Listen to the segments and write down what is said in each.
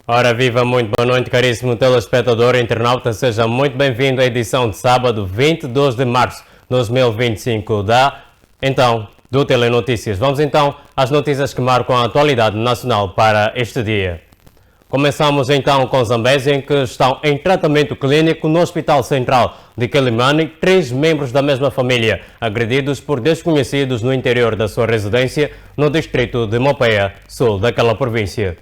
Ora, viva, muito boa noite, caríssimo telespectador e internauta. Seja muito bem-vindo à edição de sábado, 22 de março de 2025 do Telenotícias. Vamos então às notícias que marcam a atualidade nacional para este dia. Começamos então com Zambésia, em que estão em tratamento clínico no Hospital Central de Quelimane 3 membros da mesma família, agredidos por desconhecidos no interior da sua residência no distrito de Mopeia, sul daquela província.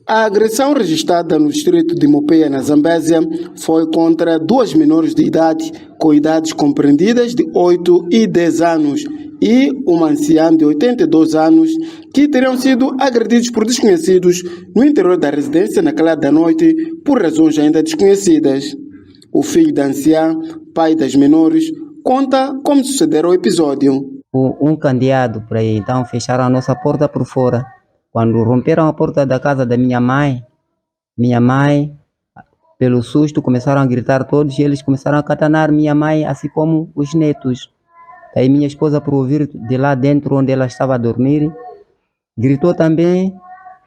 A agressão registrada no distrito de Mopeia, na Zambésia, foi contra 2 menores de idade, com idades compreendidas de 8 e 10 anos, e uma anciã de 82 anos, que teriam sido agredidos por desconhecidos no interior da residência naquela da noite, por razões ainda desconhecidas. O filho da anciã, pai das menores, conta como sucederá o episódio. Um candeado para aí, então fecharam a nossa porta por fora. Quando romperam a porta da casa da minha mãe, pelo susto, começaram a gritar todos e eles começaram a catanar minha mãe, assim como os netos. Aí minha esposa, por ouvir de lá dentro onde ela estava a dormir, gritou também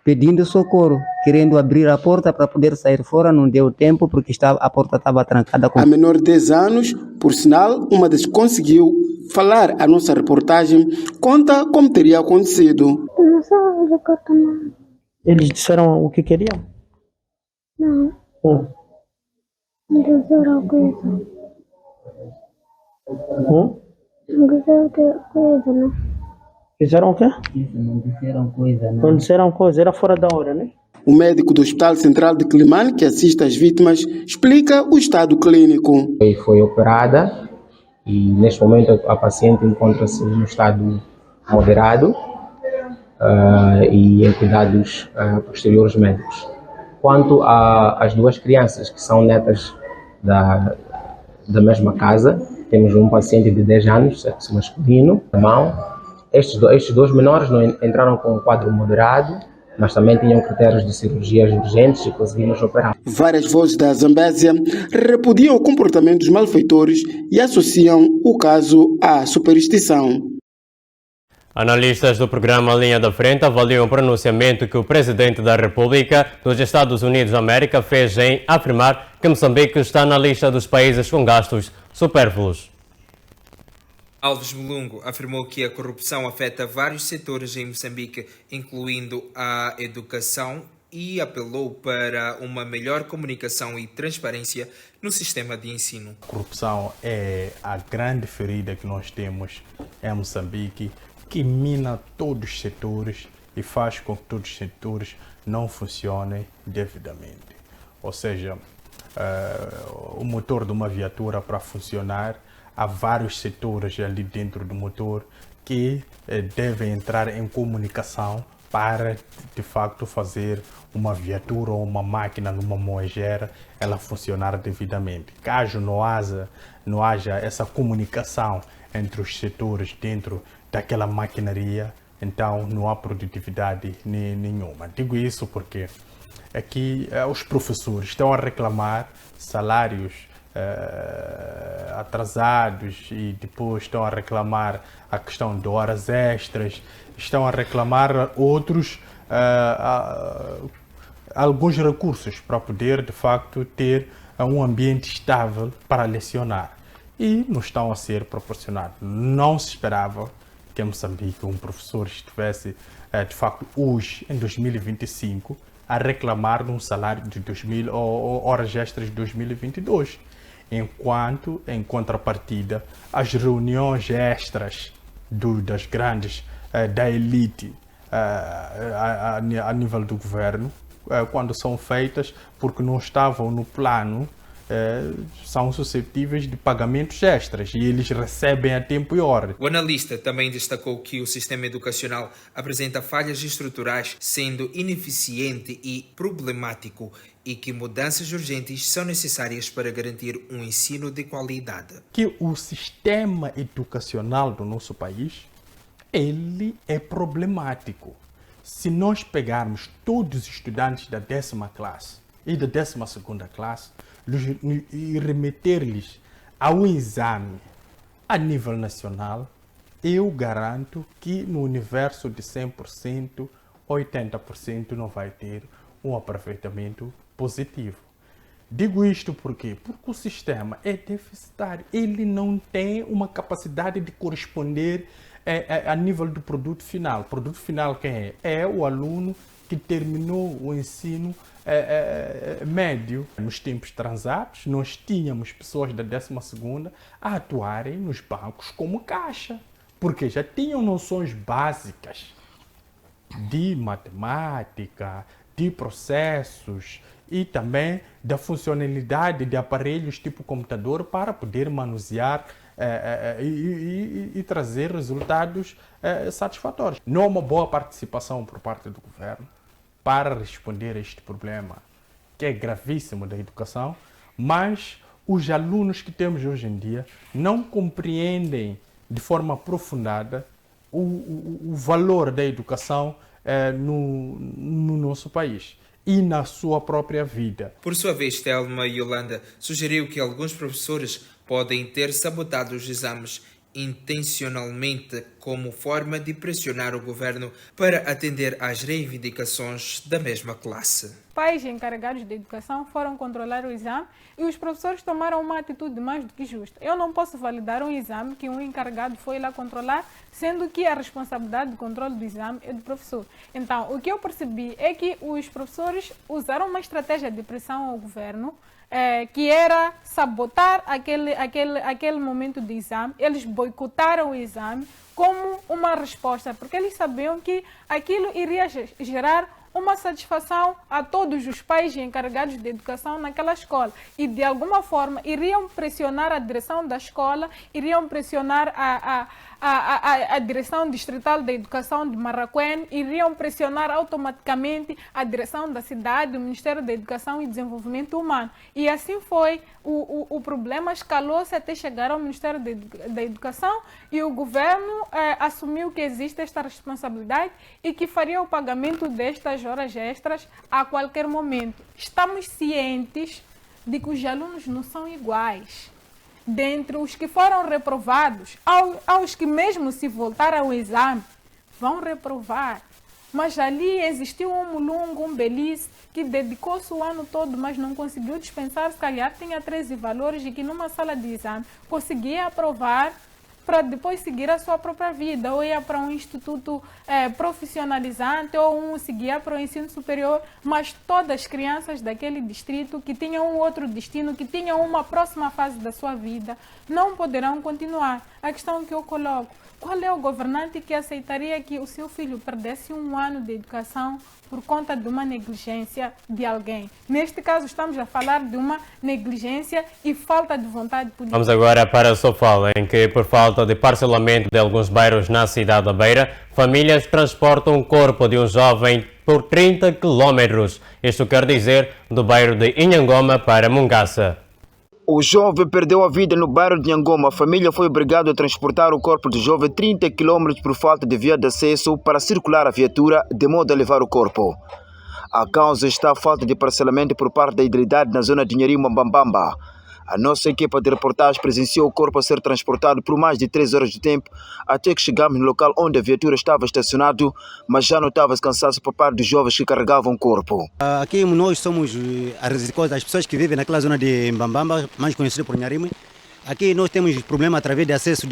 pedindo socorro, querendo abrir a porta para poder sair fora. Não deu tempo porque a porta estava trancada. A menor de 10 anos, por sinal, uma das que conseguiu falar a nossa reportagem, conta como teria acontecido. Não sabe do cartão. Eles disseram o que queriam? Não. Não disseram coisa. Não disseram coisa, não. Fizeram o quê? Não disseram coisa, Não disseram coisa, era fora da hora, né? O médico do Hospital Central de Quelimane, que assiste as vítimas, explica o estado clínico. Foi operada e neste momento a paciente encontra-se no estado moderado e em cuidados posteriores médicos. Quanto às 2 crianças que são netas da mesma casa, temos um paciente de 10 anos, sexo masculino, irmão. Estes dois menores não entraram com um quadro moderado, mas também tinham critérios de cirurgias urgentes e conseguimos operar. Várias vozes da Zambésia repudiam o comportamento dos malfeitores e associam o caso à superstição. Analistas do programa Linha da Frente avaliam o pronunciamento que o presidente da República dos Estados Unidos da América fez em afirmar que Moçambique está na lista dos países com gastos supérfluos. Alves Mulungo afirmou que a corrupção afeta vários setores em Moçambique, incluindo a educação, e apelou para uma melhor comunicação e transparência no sistema de ensino. A corrupção é a grande ferida que nós temos em Moçambique, que mina todos os setores e faz com que todos os setores não funcionem devidamente. Ou seja, o motor de uma viatura, para funcionar, há vários setores ali dentro do motor que devem entrar em comunicação para, de facto, fazer uma viatura ou uma máquina numa moagera ela funcionar devidamente. Caso não haja essa comunicação entre os setores dentro daquela maquinaria, então não há produtividade nenhuma. Digo isso porque aqui os professores estão a reclamar salários atrasados e depois estão a reclamar a questão de horas extras, estão a reclamar alguns recursos para poder de facto ter um ambiente estável para lecionar e não estão a ser proporcionados. Não se esperava que em Moçambique um professor estivesse de facto hoje em 2025 a reclamar de um salário de 2.000 ou horas extras de 2022. Enquanto, em contrapartida, as reuniões extras das grandes, da elite a nível do governo, quando são feitas porque não estavam no plano, são suscetíveis de pagamentos extras e eles recebem a tempo e hora. O analista também destacou que o sistema educacional apresenta falhas estruturais, sendo ineficiente e problemático, e que mudanças urgentes são necessárias para garantir um ensino de qualidade. Que o sistema educacional do nosso país, ele é problemático. Se nós pegarmos todos os estudantes da 10ª classe e da 12ª classe e remeter-lhes ao exame a nível nacional, eu garanto que no universo de 100%, 80% não vai ter um aproveitamento positivo. Digo isto por quê? Porque o sistema é deficitário, ele não tem uma capacidade de corresponder a nível do produto final. O produto final quem é? É o aluno que terminou o ensino médio. Nos tempos transatos, nós tínhamos pessoas da 12ª a atuarem nos bancos como caixa, porque já tinham noções básicas de matemática, de processos e também da funcionalidade de aparelhos tipo computador para poder manusear e trazer resultados satisfatórios. Não há uma boa participação por parte do governo para responder a este problema, que é gravíssimo da educação, mas os alunos que temos hoje em dia não compreendem de forma aprofundada o valor da educação no nosso país e na sua própria vida. Por sua vez, Thelma Yolanda sugeriu que alguns professores podem ter sabotado os exames intencionalmente como forma de pressionar o governo para atender às reivindicações da mesma classe. Pais encarregados de educação foram controlar o exame e os professores tomaram uma atitude mais do que justa. Eu não posso validar um exame que um encarregado foi lá controlar, sendo que a responsabilidade do controle do exame é do professor. Então, o que eu percebi é que os professores usaram uma estratégia de pressão ao governo, que era sabotar aquele momento de exame. Eles boicotaram o exame como uma resposta, porque eles sabiam que aquilo iria gerar uma satisfação a todos os pais e encarregados de educação naquela escola. E, de alguma forma, iriam pressionar a direção da escola, iriam pressionar a direção distrital da educação de Marraquém, iriam pressionar automaticamente a direção da cidade, o Ministério da Educação e Desenvolvimento Humano. E assim foi. O problema escalou-se até chegar ao Ministério da Educação e o governo assumiu que existe esta responsabilidade e que faria o pagamento destas horas extras a qualquer momento. Estamos cientes de que os alunos não são iguais. Dentre os que foram reprovados, aos que mesmo se voltar ao exame, vão reprovar. Mas ali existiu um mulungo, um belize, que dedicou-se o ano todo, mas não conseguiu dispensar, se calhar tinha 13 valores e que numa sala de exame conseguia aprovar para depois seguir a sua própria vida, ou ia para um instituto profissionalizante, ou seguia para o ensino superior, mas todas as crianças daquele distrito que tinham um outro destino, que tinham uma próxima fase da sua vida, não poderão continuar. A questão que eu coloco: qual é o governante que aceitaria que o seu filho perdesse um ano de educação por conta de uma negligência de alguém? Neste caso, estamos a falar de uma negligência e falta de vontade política. Vamos agora para Sofala, em que, por falta de parcelamento de alguns bairros na cidade da Beira, famílias transportam o corpo de um jovem por 30 quilômetros. Isto quer dizer do bairro de Inhangoma para Mungaça. O jovem perdeu a vida no bairro de Nhangoma. A família foi obrigada a transportar o corpo do jovem 30 km por falta de via de acesso para circular a viatura, de modo a levar o corpo. A causa está a falta de parcelamento por parte da idilidade na zona de Nharima Mbambamba. A nossa equipa de reportagem presenciou o corpo a ser transportado por mais de 3 horas de tempo até que chegamos no local onde a viatura estava estacionada, mas já notava-se cansaço por parte dos jovens que carregavam o corpo. Aqui nós somos as pessoas que vivem naquela zona de Mbambamba, mais conhecida por Nharima. Aqui nós temos problema através de acesso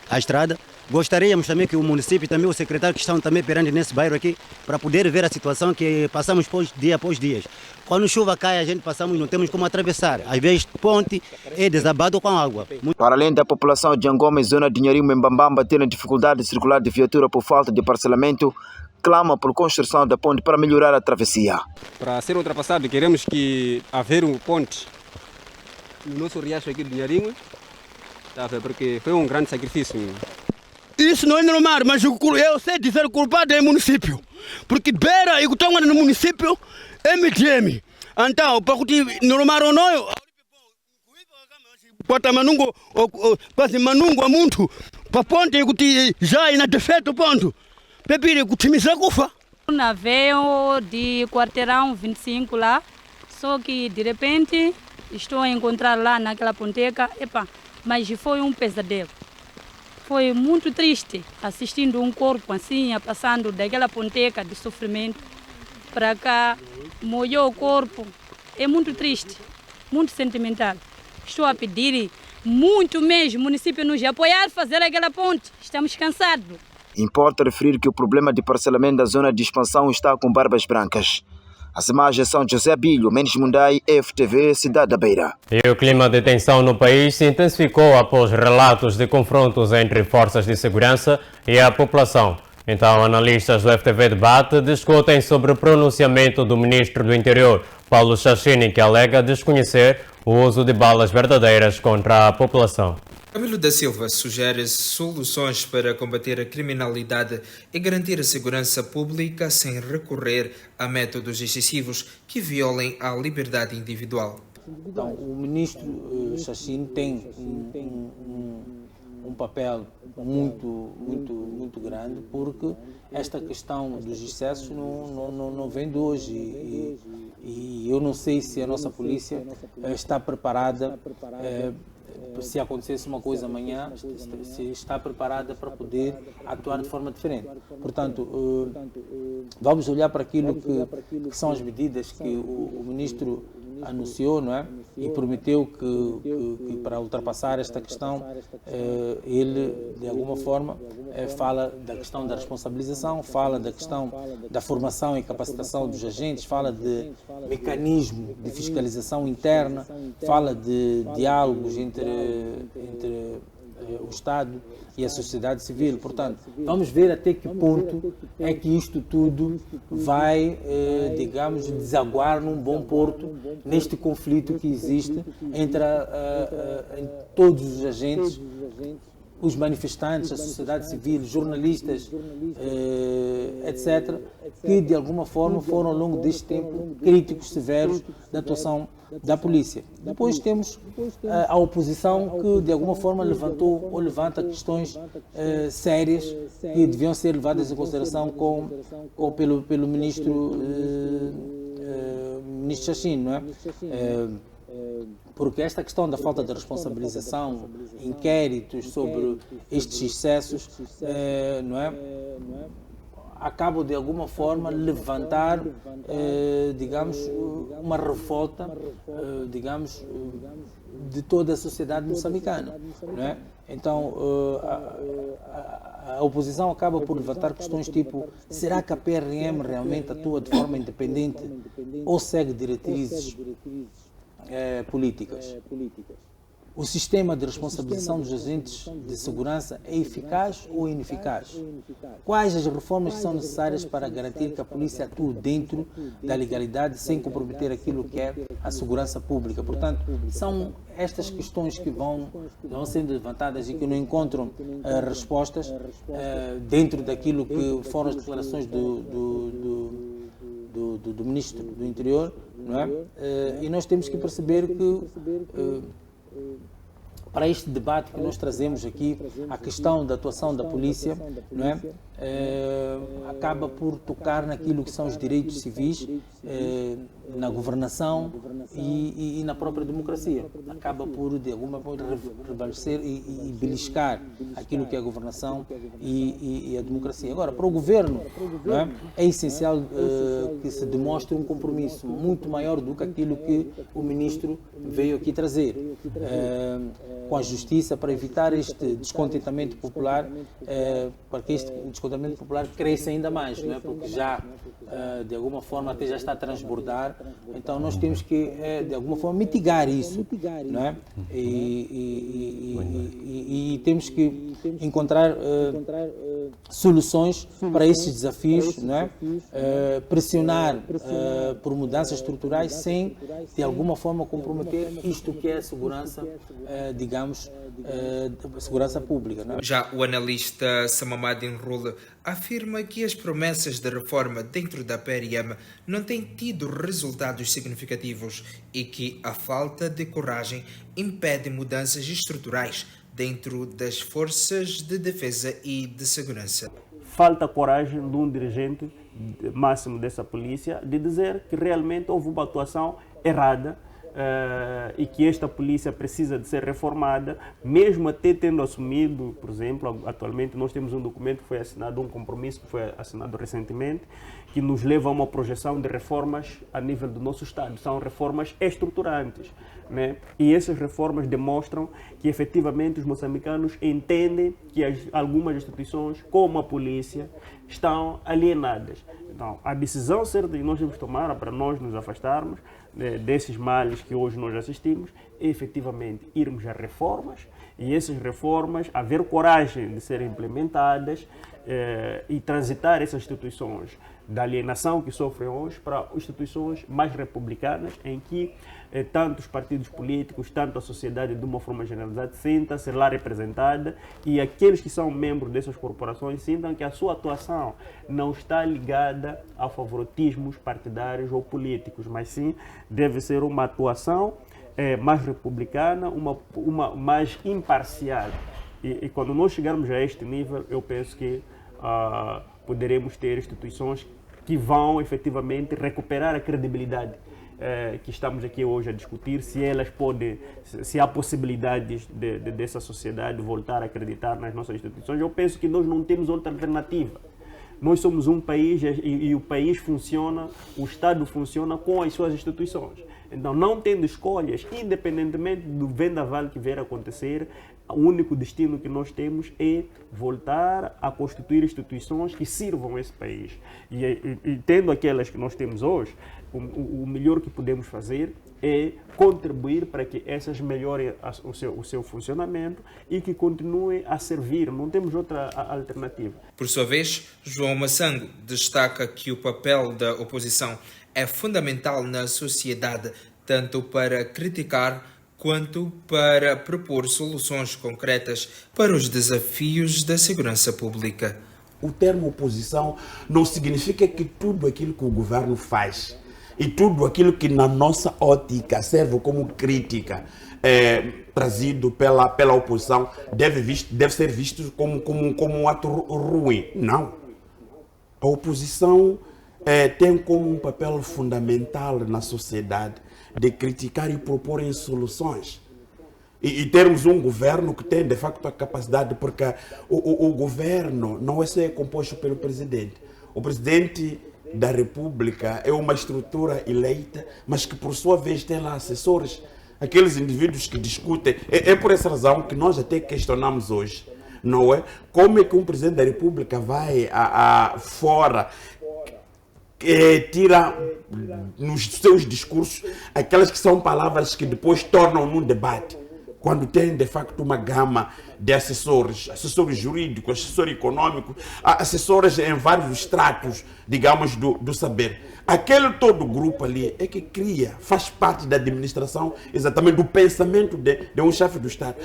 à estrada. Gostaríamos também que o município e também o secretário que estão também perante nesse bairro aqui, para poder ver a situação que passamos dia após dia. Quando chuva cai, a gente passamos, não temos como atravessar. Às vezes, ponte é desabado com água. Para além da população de Nhangoma e zona de Nharima e Mbambamba terem dificuldade de circular de viatura por falta de parcelamento, clama por construção da ponte para melhorar a travessia. Para ser ultrapassado, queremos que haver um ponte no nosso riacho aqui de Nharima, porque foi um grande sacrifício. Isso não é normal, mas eu sei dizer o culpado é o município. Porque Beira e Kutonga no município é MTM. Então, para que normal ou não, para manungo, quase manungo muito, para ponte que já é na defeito ponto. Pepire que time kufa. Veio de quarteirão 25 lá, só que de repente estou a encontrar lá naquela ponteca, mas foi um pesadelo. Foi muito triste assistindo um corpo assim, passando daquela ponteca de sofrimento para cá, molhou o corpo. É muito triste, muito sentimental. Estou a pedir muito mesmo o município nos apoiar, fazer aquela ponte. Estamos cansados. Importa referir que o problema de parcelamento da zona de expansão está com barbas brancas. As imagens são José Bilho, Mendes Mundai, FTV, Cidade da Beira. E o clima de tensão no país se intensificou após relatos de confrontos entre forças de segurança e a população. Então, analistas do FTV Debate discutem sobre o pronunciamento do ministro do Interior, Paulo Chachini, que alega desconhecer o uso de balas verdadeiras contra a população. Camilo da Silva sugere soluções para combater a criminalidade e garantir a segurança pública sem recorrer a métodos excessivos que violem a liberdade individual. Então, o ministro Chachini tem um papel muito grande, porque esta questão dos excessos não vem de hoje e eu não sei se a nossa polícia está preparada, se acontecesse uma coisa amanhã, se está preparada para poder atuar de forma diferente. Portanto, vamos olhar para aquilo que são as medidas que o ministro anunciou, não é? E prometeu que para ultrapassar esta questão, ele, de alguma forma, fala da questão da responsabilização, fala da questão da formação e capacitação dos agentes, fala de mecanismo de fiscalização interna, fala de diálogos entre o Estado e a sociedade civil. Portanto, vamos ver até que ponto é que isto tudo vai, digamos, desaguar num bom porto neste conflito que existe entre todos os agentes, os manifestantes, a sociedade civil, jornalistas, etc., que de alguma forma foram ao longo deste tempo críticos severos da atuação da polícia. Depois temos a oposição que de alguma forma levantou ou levanta questões sérias que deviam ser levadas em consideração pelo ministro Chachini, não é? Porque esta questão da falta de responsabilização, inquéritos sobre estes excessos, não é? Acabam de alguma forma levantar, digamos, uma revolta, digamos, de toda a sociedade moçambicana, não é? Então, a oposição acaba por levantar questões tipo: será que a PRM realmente atua de forma independente ou segue diretrizes políticas? O sistema de responsabilização dos agentes de segurança é eficaz ou ineficaz? Quais as reformas que são necessárias para garantir que a polícia atue dentro da legalidade sem comprometer aquilo que é a segurança pública? Portanto, são estas questões que vão sendo levantadas e que não encontram respostas dentro daquilo que foram as declarações do Ministro do Interior, não é? E nós temos que perceber que para este debate que nós trazemos aqui, a questão da atuação da polícia, não é? Acaba por tocar naquilo que são os direitos civis, na governação e na própria democracia. Acaba por, de alguma forma, revalecer e beliscar aquilo que é a governação e a democracia. Agora, para o governo, não é? É essencial que se demonstre um compromisso muito maior do que aquilo que o ministro veio aqui trazer, com a justiça, para evitar este descontentamento popular, para que este descontentamento popular cresça ainda mais, não é? Porque já, de alguma forma, até já está a transbordar. Então nós temos que, de alguma forma, mitigar isso, não é? E temos que encontrar soluções para esses desafios, não é? Pressionar por mudanças estruturais sem, de alguma forma, comprometer isto que é a segurança, digamos, segurança pública, não é? Já o analista Samamadin Rule afirma que as promessas de reforma dentro da PRM não têm tido resultados significativos e que a falta de coragem impede mudanças estruturais dentro das forças de defesa e de segurança. Falta coragem de um dirigente máximo dessa polícia de dizer que realmente houve uma atuação errada e que esta polícia precisa de ser reformada, mesmo até tendo assumido, por exemplo, atualmente nós temos um documento que foi assinado, um compromisso que foi assinado recentemente, que nos leva a uma projeção de reformas a nível do nosso Estado. São reformas estruturantes, né? E essas reformas demonstram que efetivamente os moçambicanos entendem que algumas instituições, como a polícia, estão alienadas. Então, a decisão certa que nós devemos tomar para nós nos afastarmos desses males que hoje nós assistimos é efetivamente irmos a reformas, e essas reformas haver coragem de serem implementadas e transitar essas instituições da alienação que sofrem hoje para instituições mais republicanas, em que tanto os partidos políticos, tanto a sociedade de uma forma generalizada sinta-se lá representada, e aqueles que são membros dessas corporações sintam que a sua atuação não está ligada a favoritismos partidários ou políticos, mas sim deve ser uma atuação mais republicana, uma mais imparcial. E quando nós chegarmos a este nível, eu penso que poderemos ter instituições que vão efetivamente recuperar a credibilidade que estamos aqui hoje a discutir, se elas podem, se há possibilidades dessa sociedade voltar a acreditar nas nossas instituições. Eu penso que nós não temos outra alternativa. Nós somos um país e o país funciona, o Estado funciona com as suas instituições. Então, não tendo escolhas, independentemente do vendaval que vier a acontecer, o único destino que nós temos é voltar a constituir instituições que sirvam esse país. E tendo aquelas que nós temos hoje, o melhor que podemos fazer é contribuir para que essas melhorem o seu funcionamento e que continuem a servir. Não temos outra alternativa. Por sua vez, João Massango destaca que o papel da oposição é fundamental na sociedade, tanto para criticar quanto para propor soluções concretas para os desafios da segurança pública. O termo oposição não significa que tudo aquilo que o governo faz e tudo aquilo que na nossa ótica serve como crítica trazido pela oposição deve ser visto como um ato ruim. Não. A oposição tem como um papel fundamental na sociedade de criticar e propor soluções. E termos um governo que tem, de facto, a capacidade, porque o governo não é só composto pelo presidente. O presidente da República é uma estrutura eleita, mas que, por sua vez, tem lá assessores, aqueles indivíduos que discutem. É por essa razão que nós até questionamos hoje, não é? Como é que um presidente da República vai fora, tira nos seus discursos aquelas que são palavras que depois tornam num debate, quando tem de facto uma gama de assessores jurídicos, assessores econômicos, assessores em vários estratos, digamos, do saber. Aquele todo grupo ali é que cria, faz parte da administração, exatamente do pensamento de um chefe do Estado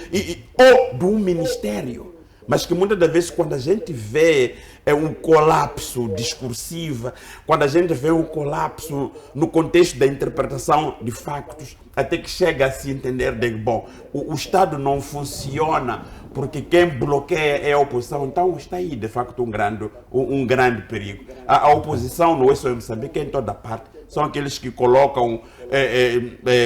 ou de um ministério. Mas que muitas das vezes, quando a gente vê um colapso discursivo, quando a gente vê um colapso no contexto da interpretação de factos, até que chega a se entender de bom, o Estado não funciona porque quem bloqueia é a oposição. Então está aí de facto um grande perigo. A oposição não é só em Moçambique, é em toda parte. São aqueles que colocam,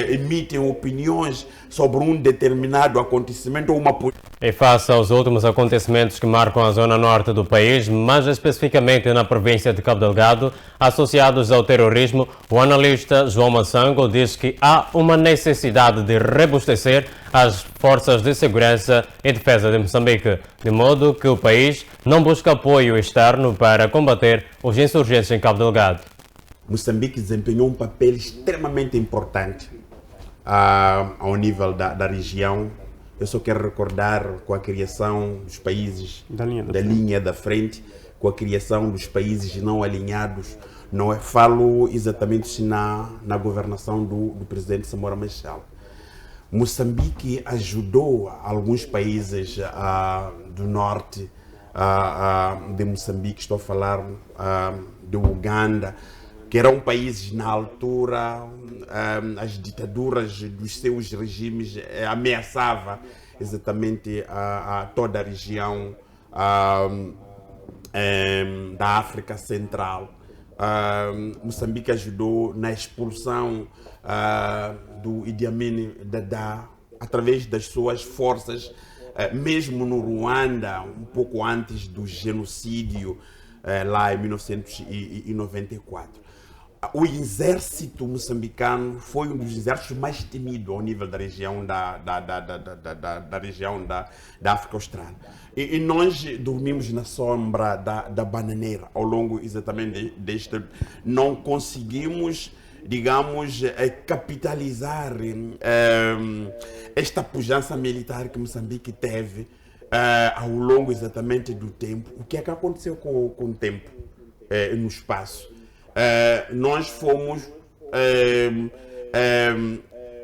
emitem opiniões sobre um determinado acontecimento ou uma política. E face aos últimos acontecimentos que marcam a zona norte do país, mais especificamente na província de Cabo Delgado, associados ao terrorismo, o analista João Massango diz que há uma necessidade de robustecer as forças de segurança e defesa de Moçambique, de modo que o país não busque apoio externo para combater os insurgentes em Cabo Delgado. Moçambique desempenhou um papel extremamente importante ao nível da região. Eu só quero recordar com a criação dos países da linha da frente, com a criação dos países não alinhados. Não é? Falo exatamente na governação do presidente Samora Machel. Moçambique ajudou alguns países do norte de Moçambique, estou a falar de Uganda, que eram países na altura, as ditaduras dos seus regimes ameaçavam exatamente toda a região da África Central. Moçambique ajudou na expulsão do Idi Amin Dada através das suas forças, mesmo no Ruanda, um pouco antes do genocídio, lá em 1994. O exército moçambicano foi um dos exércitos mais temidos ao nível da região da região da África Austral. E nós dormimos na sombra da bananeira ao longo exatamente deste. Não conseguimos, digamos, capitalizar esta pujança militar que Moçambique teve ao longo exatamente do tempo. O que é que aconteceu com o tempo no espaço? Nós fomos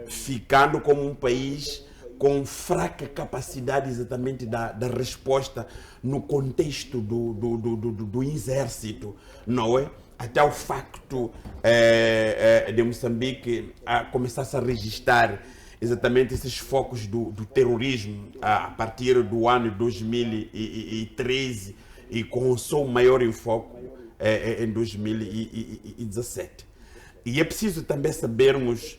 ficando como um país com fraca capacidade exatamente da resposta no contexto do exército, não é? Até o facto de Moçambique começar a registrar exatamente esses focos do terrorismo a partir do ano 2013 e com o seu maior enfoque em 2017. E é preciso também sabermos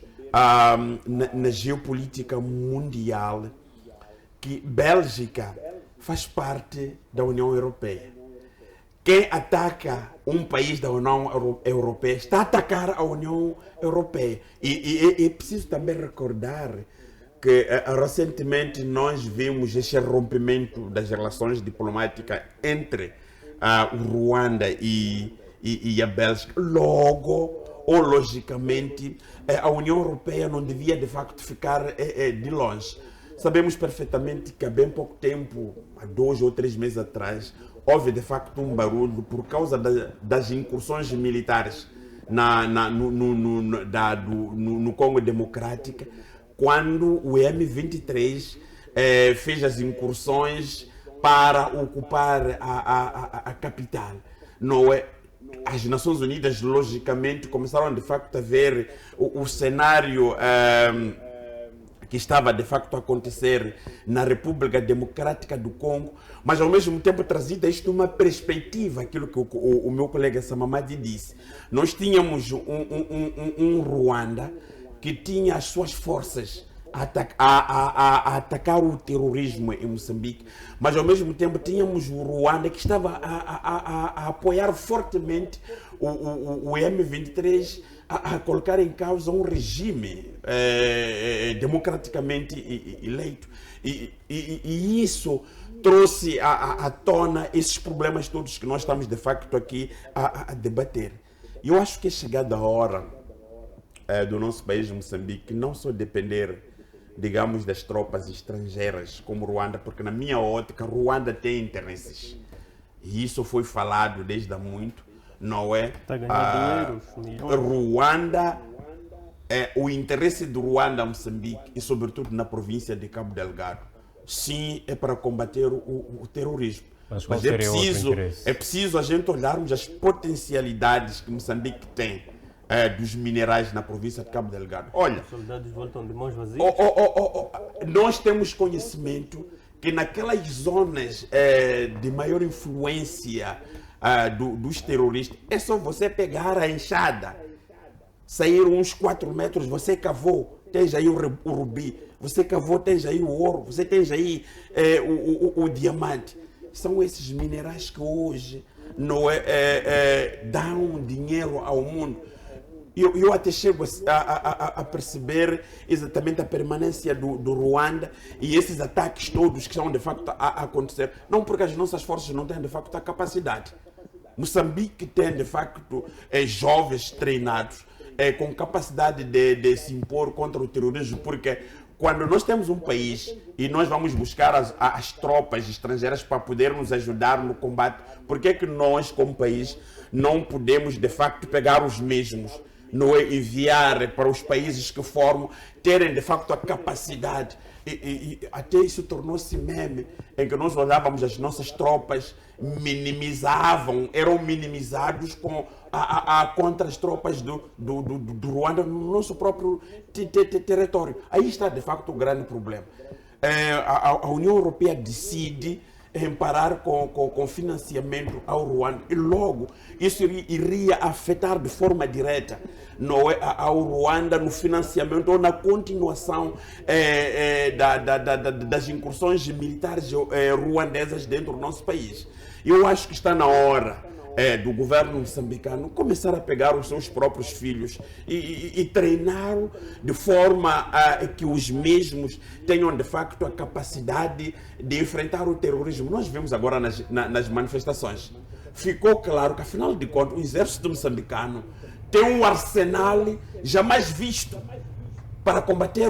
na geopolítica mundial que Bélgica faz parte da União Europeia. Quem ataca um país da União Europeia está a atacar a União Europeia. E é preciso também recordar que recentemente nós vimos esse rompimento das relações diplomáticas entre o Ruanda e a Bélgica. Logo, ou logicamente, a União Europeia não devia de facto ficar de longe. Sabemos perfeitamente que há bem pouco tempo, há 2 ou 3 meses atrás, houve de facto um barulho por causa das incursões militares no Congo Democrático, quando o M23 fez as incursões para ocupar a capital. Não é? As Nações Unidas, logicamente, começaram de facto a ver o cenário que estava de facto a acontecer na República Democrática do Congo, mas ao mesmo tempo trazida isto numa perspectiva, aquilo que o meu colega Samamadi disse. Nós tínhamos um Ruanda que tinha as suas forças a atacar o terrorismo em Moçambique, mas ao mesmo tempo tínhamos o Ruanda que estava a apoiar fortemente o M23 a colocar em causa um regime democraticamente eleito. E isso trouxe à tona esses problemas todos que nós estamos de facto aqui a debater. E eu acho que é chegada a hora do nosso país, Moçambique, não só depender, digamos, das tropas estrangeiras como Ruanda, porque na minha ótica Ruanda tem interesses. E isso foi falado desde há muito, não é? Está ganhando dinheiro. Ruanda, o interesse do Ruanda a Moçambique e sobretudo na província de Cabo Delgado, sim, é para combater o terrorismo. Mas é preciso a gente olharmos as potencialidades que Moçambique tem dos minerais na província de Cabo Delgado. Olha, os soldados voltam de mãos vazias. Nós temos conhecimento que naquelas zonas de maior influência dos terroristas, é só você pegar a enxada, sair uns 4 metros, você cavou, tens aí o rubi, você cavou, tens aí o ouro, você tens aí o diamante. São esses minerais que hoje não dão dinheiro ao mundo. Eu até chego a perceber exatamente a permanência do Ruanda e esses ataques todos que estão de facto a acontecer. Não porque as nossas forças não têm de facto a capacidade. Moçambique tem de facto jovens treinados com capacidade de se impor contra o terrorismo, porque quando nós temos um país e nós vamos buscar as tropas estrangeiras para poder nos ajudar no combate, por que nós, como país, não podemos de facto pegar os mesmos, não é, enviar para os países que formam, terem de facto a capacidade? E até isso tornou-se meme, em que nós olhávamos as nossas tropas, eram minimizados contra as tropas do Ruanda no nosso próprio território. Aí está de facto o grande problema. A União Europeia decide em parar com financiamento ao Ruanda. E logo isso iria afetar de forma direta ao Ruanda no financiamento ou na continuação das incursões militares ruandesas dentro do nosso país. Eu acho que está na hora do governo moçambicano começar a pegar os seus próprios filhos e treiná-los de forma que os mesmos tenham de facto a capacidade de enfrentar o terrorismo. Nós vimos agora nas manifestações. Ficou claro que, afinal de contas, o exército moçambicano tem um arsenal jamais visto para combater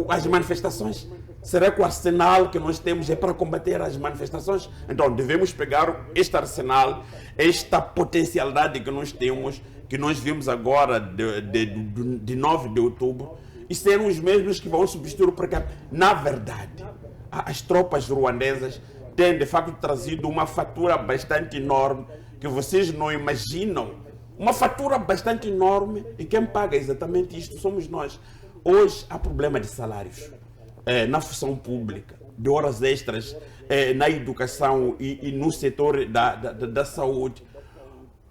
as manifestações. Será que o arsenal que nós temos é para combater as manifestações? Então devemos pegar este arsenal, esta potencialidade que nós temos, que nós vimos agora de 9 de outubro, e serem os mesmos que vão substituir, porque na verdade as tropas ruandesas têm de facto trazido uma fatura bastante enorme, que vocês não imaginam. Uma fatura bastante enorme, e quem paga exatamente isto somos nós. Hoje há problema de salários na função pública, de horas extras na educação e no setor da saúde.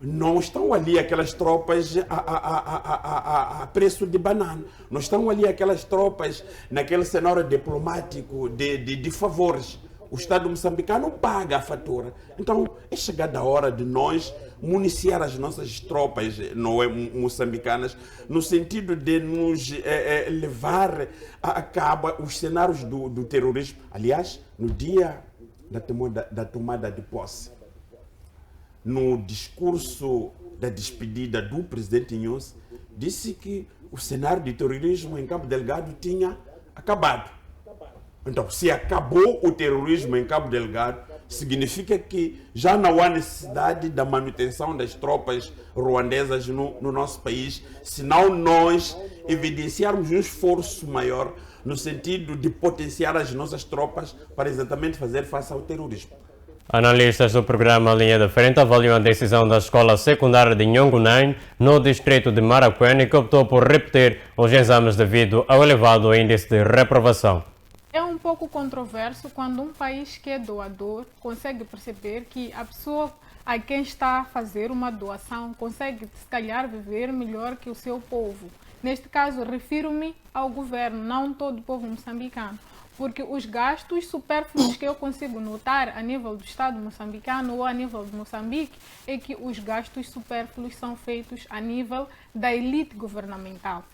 Não estão ali aquelas tropas a preço de banana. Não estão ali aquelas tropas naquele cenário diplomático de favores. O Estado moçambicano paga a fatura. Então é chegada a hora de nós municiar as nossas tropas moçambicanas no sentido de nos levar a cabo os cenários do terrorismo. Aliás, no dia da tomada de posse, no discurso da despedida do presidente Inhosse, disse que o cenário de terrorismo em Cabo Delgado tinha acabado. Então, se acabou o terrorismo em Cabo Delgado, significa que já não há necessidade da manutenção das tropas ruandesas no nosso país, senão nós evidenciarmos um esforço maior no sentido de potenciar as nossas tropas para exatamente fazer face ao terrorismo. Analistas do programa Linha de Frente avaliam a decisão da escola secundária de Nhongunai, no distrito de Maracuene, que optou por repetir os exames devido ao elevado índice de reprovação. É um pouco controverso quando um país que é doador consegue perceber que a pessoa a quem está a fazer uma doação consegue, se calhar, viver melhor que o seu povo. Neste caso, refiro-me ao governo, não todo o povo moçambicano, porque os gastos supérfluos que eu consigo notar a nível do Estado moçambicano ou a nível de Moçambique é que os gastos supérfluos são feitos a nível da elite governamental.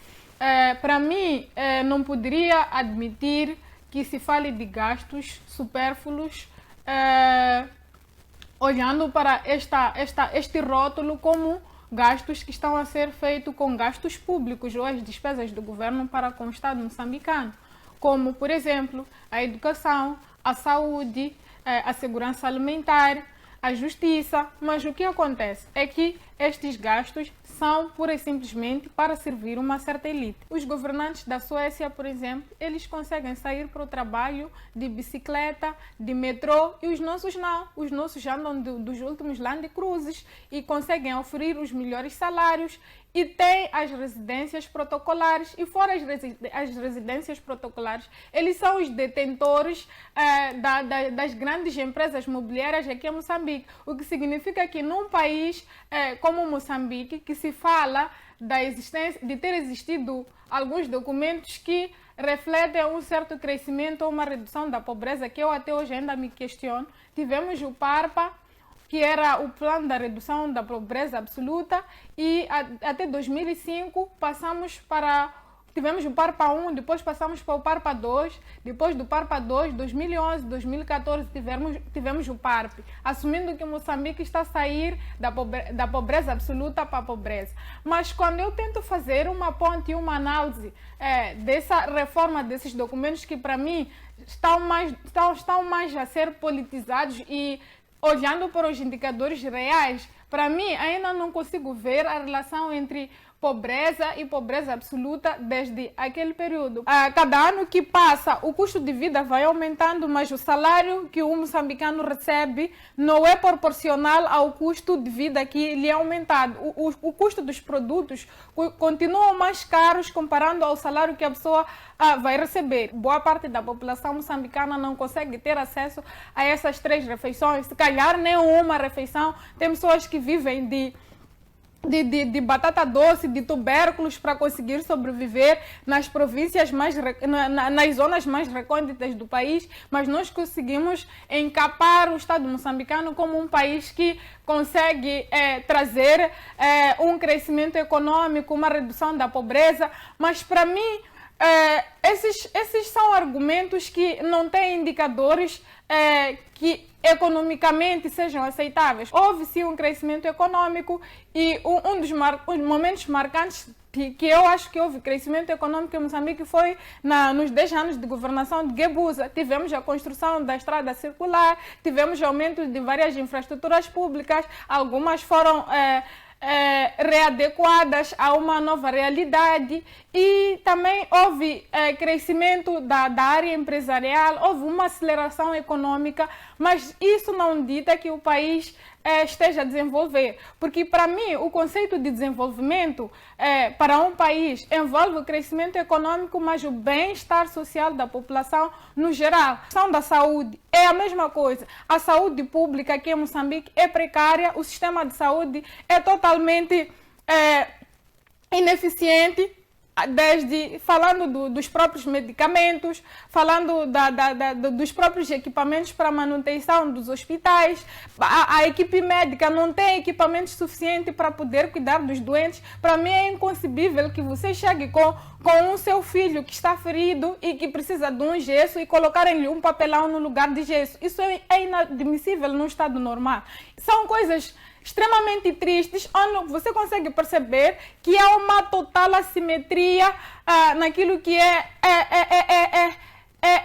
Para mim, não poderia admitir que se fale de gastos supérfluos olhando para este rótulo como gastos que estão a ser feitos com gastos públicos ou as despesas do governo para com o Estado moçambicano, como, por exemplo, a educação, a saúde, a segurança alimentar, a justiça. Mas o que acontece é que estes gastos são pura e simplesmente para servir uma certa elite. Os governantes da Suécia, por exemplo, eles conseguem sair para o trabalho de bicicleta, de metrô, e os nossos não. Os nossos andam dos últimos Land Cruises e conseguem oferir os melhores salários e têm as residências protocolares. E fora as residências protocolares, eles são os detentores das grandes empresas mobiliárias aqui em Moçambique. O que significa que num país como Moçambique, que se fala da existência, de ter existido alguns documentos que refletem um certo crescimento ou uma redução da pobreza, que eu até hoje ainda me questiono. Tivemos o PARPA, que era o plano da redução da pobreza absoluta, e até 2005 tivemos o PARPA 1, depois passamos para o PARPA 2, depois do PARPA 2, 2011, 2014, tivemos o PARP, assumindo que Moçambique está a sair da pobreza absoluta para a pobreza. Mas quando eu tento fazer uma ponte e uma análise dessa reforma desses documentos, que para mim estão mais a ser politizados e olhando para os indicadores reais, para mim ainda não consigo ver a relação entre pobreza e pobreza absoluta desde aquele período. Cada ano que passa, o custo de vida vai aumentando, mas o salário que o moçambicano recebe não é proporcional ao custo de vida que lhe é aumentado. O custo dos produtos continuam mais caros comparando ao salário que a pessoa vai receber. Boa parte da população moçambicana não consegue ter acesso a essas 3 refeições, se calhar nem uma refeição. Tem pessoas que vivem de batata doce, de tubérculos para conseguir sobreviver nas províncias nas zonas mais recônditas do país, mas nós conseguimos encapar o Estado moçambicano como um país que consegue trazer um crescimento econômico, uma redução da pobreza, mas para mim esses são argumentos que não têm indicadores que economicamente sejam aceitáveis. Houve sim um crescimento econômico e um dos momentos marcantes que eu acho que houve crescimento econômico em Moçambique foi nos 10 anos de governação de Guebuza. Tivemos a construção da estrada circular, tivemos aumento de várias infraestruturas públicas, algumas foram readequadas a uma nova realidade e também houve crescimento da área empresarial, houve uma aceleração econômica, mas isso não dita que o país esteja a desenvolver, porque para mim o conceito de desenvolvimento para um país envolve o crescimento econômico, mas o bem-estar social da população no geral. A questão da saúde é a mesma coisa. A saúde pública aqui em Moçambique é precária, o sistema de saúde é totalmente ineficiente, falando dos próprios medicamentos, falando dos próprios equipamentos para manutenção dos hospitais. A equipe médica não tem equipamentos suficientes para poder cuidar dos doentes. Para mim é inconcebível que você chegue com o seu filho que está ferido e que precisa de um gesso e colocarem-lhe um papelão no lugar de gesso. Isso é inadmissível num estado normal. São coisas extremamente tristes, onde você consegue perceber que há uma total assimetria naquilo que é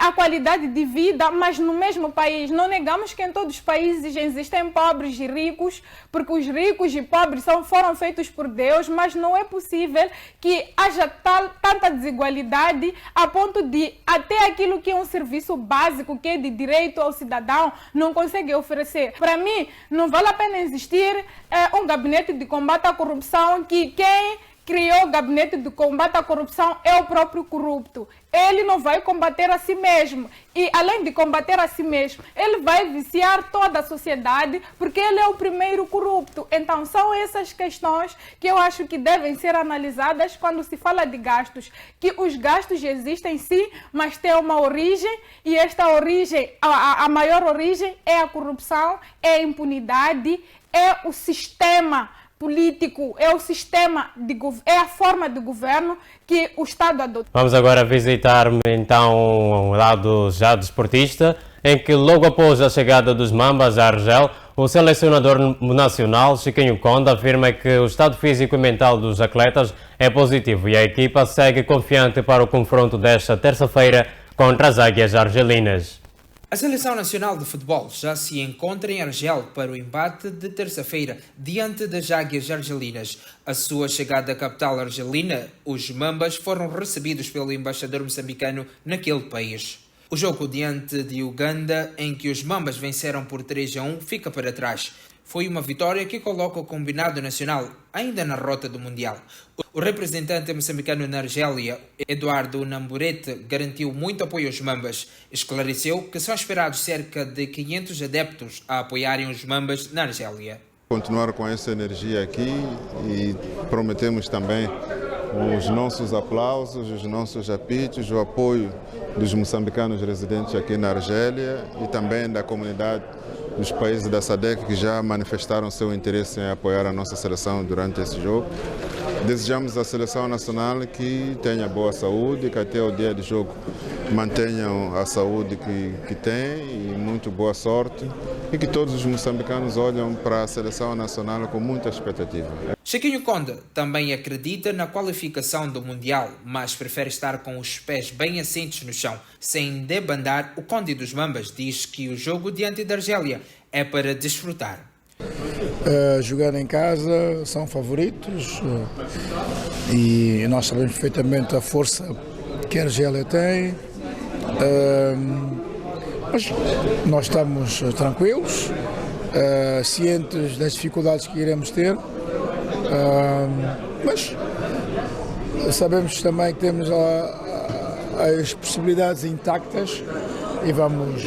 a qualidade de vida, mas no mesmo país. Não negamos que em todos os países existem pobres e ricos, porque os ricos e pobres foram feitos por Deus, mas não é possível que haja tanta desigualdade a ponto de até aquilo que é um serviço básico, que é de direito ao cidadão, não consegue oferecer. Para mim, não vale a pena existir um gabinete de combate à corrupção que quem criou o gabinete de combate à corrupção é o próprio corrupto. Ele não vai combater a si mesmo. E além de combater a si mesmo, ele vai viciar toda a sociedade, porque ele é o primeiro corrupto. Então são essas questões que eu acho que devem ser analisadas quando se fala de gastos. Que os gastos existem sim, mas têm uma origem, e esta origem, a maior origem é a corrupção, é a impunidade, é o sistema político, é o sistema é a forma de governo que o Estado adota. Vamos agora visitar então um lado já desportista, em que logo após a chegada dos Mambas a Argel, o selecionador nacional Chiquinho Conde afirma que o estado físico e mental dos atletas é positivo e a equipa segue confiante para o confronto desta terça-feira contra as Águias Argelinas. A Seleção Nacional de Futebol já se encontra em Argel para o embate de terça-feira diante das Águias Argelinas. A sua chegada à capital argelina, os Mambas foram recebidos pelo embaixador moçambicano naquele país. O jogo diante de Uganda, em que os Mambas venceram por 3-1, fica para trás. Foi uma vitória que coloca o combinado nacional ainda na rota do Mundial. O representante moçambicano na Argélia, Eduardo Namburete, garantiu muito apoio aos Mambas. Esclareceu que são esperados cerca de 500 adeptos a apoiarem os Mambas na Argélia. Continuar com essa energia aqui e prometemos também os nossos aplausos, os nossos apitos, o apoio dos moçambicanos residentes aqui na Argélia e também da comunidade dos países da SADC que já manifestaram seu interesse em apoiar a nossa seleção durante esse jogo. Desejamos à seleção nacional que tenha boa saúde, que até o dia do jogo mantenham a saúde que tem e muito boa sorte e que todos os moçambicanos olham para a seleção nacional com muita expectativa. Chiquinho Conde também acredita na qualificação do Mundial, mas prefere estar com os pés bem assentes no chão, sem debandar. O Conde dos Mambas diz que o jogo diante da Argélia é para desfrutar. jogando em casa, são favoritos e nós sabemos perfeitamente a força que a Argélia tem, mas nós estamos tranquilos, cientes das dificuldades que iremos ter, mas sabemos também que temos as possibilidades intactas e vamos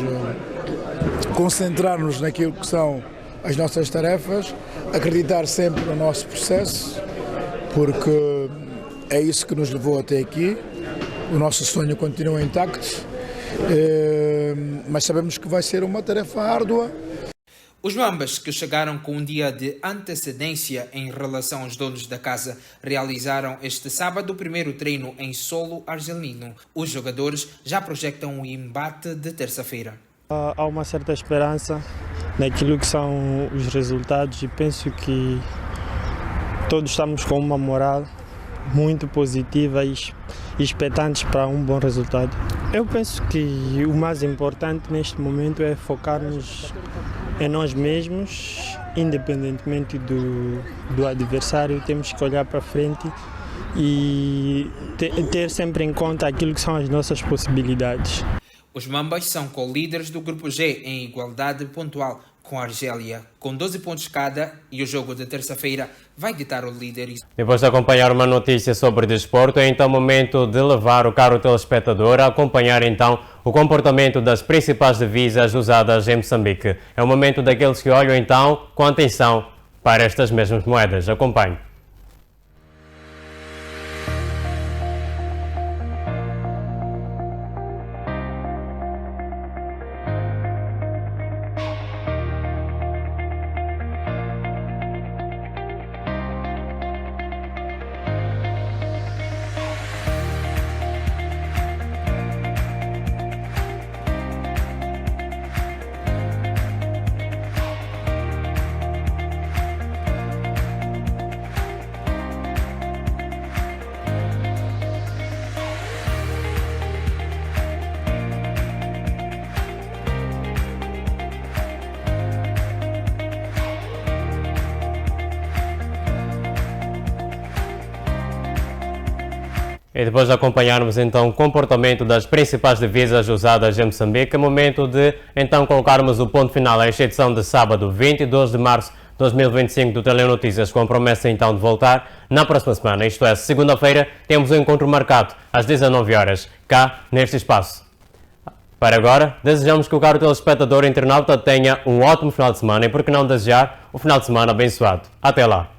concentrar-nos naquilo que são as nossas tarefas, acreditar sempre no nosso processo, porque é isso que nos levou até aqui. O nosso sonho continua intacto, mas sabemos que vai ser uma tarefa árdua. Os Mambas, que chegaram com um dia de antecedência em relação aos donos da casa, realizaram este sábado o primeiro treino em solo argelino. Os jogadores já projetam o embate de terça-feira. Há uma certa esperança naquilo que são os resultados e penso que todos estamos com uma moral muito positiva e expectantes para um bom resultado. Eu penso que o mais importante neste momento é focar-nos em nós mesmos, independentemente do adversário. Temos que olhar para frente e ter sempre em conta aquilo que são as nossas possibilidades. Os Mambas são co-líderes do Grupo G em igualdade pontual com a Argélia, com 12 pontos cada, e o jogo de terça-feira vai ditar o líder. Depois de acompanhar uma notícia sobre desporto, é então momento de levar o caro telespectador a acompanhar então o comportamento das principais divisas usadas em Moçambique. É o momento daqueles que olham então com atenção para estas mesmas moedas. Acompanhe. E depois de acompanharmos então o comportamento das principais divisas usadas em Moçambique, é momento de então colocarmos o ponto final a esta edição de sábado, 22 de março de 2025 do Telenotícias, com a promessa então de voltar na próxima semana, isto é, segunda-feira, temos um encontro marcado às 19 horas, cá neste espaço. Para agora, desejamos que o caro telespectador internauta tenha um ótimo final de semana e por que não desejar um final de semana abençoado. Até lá!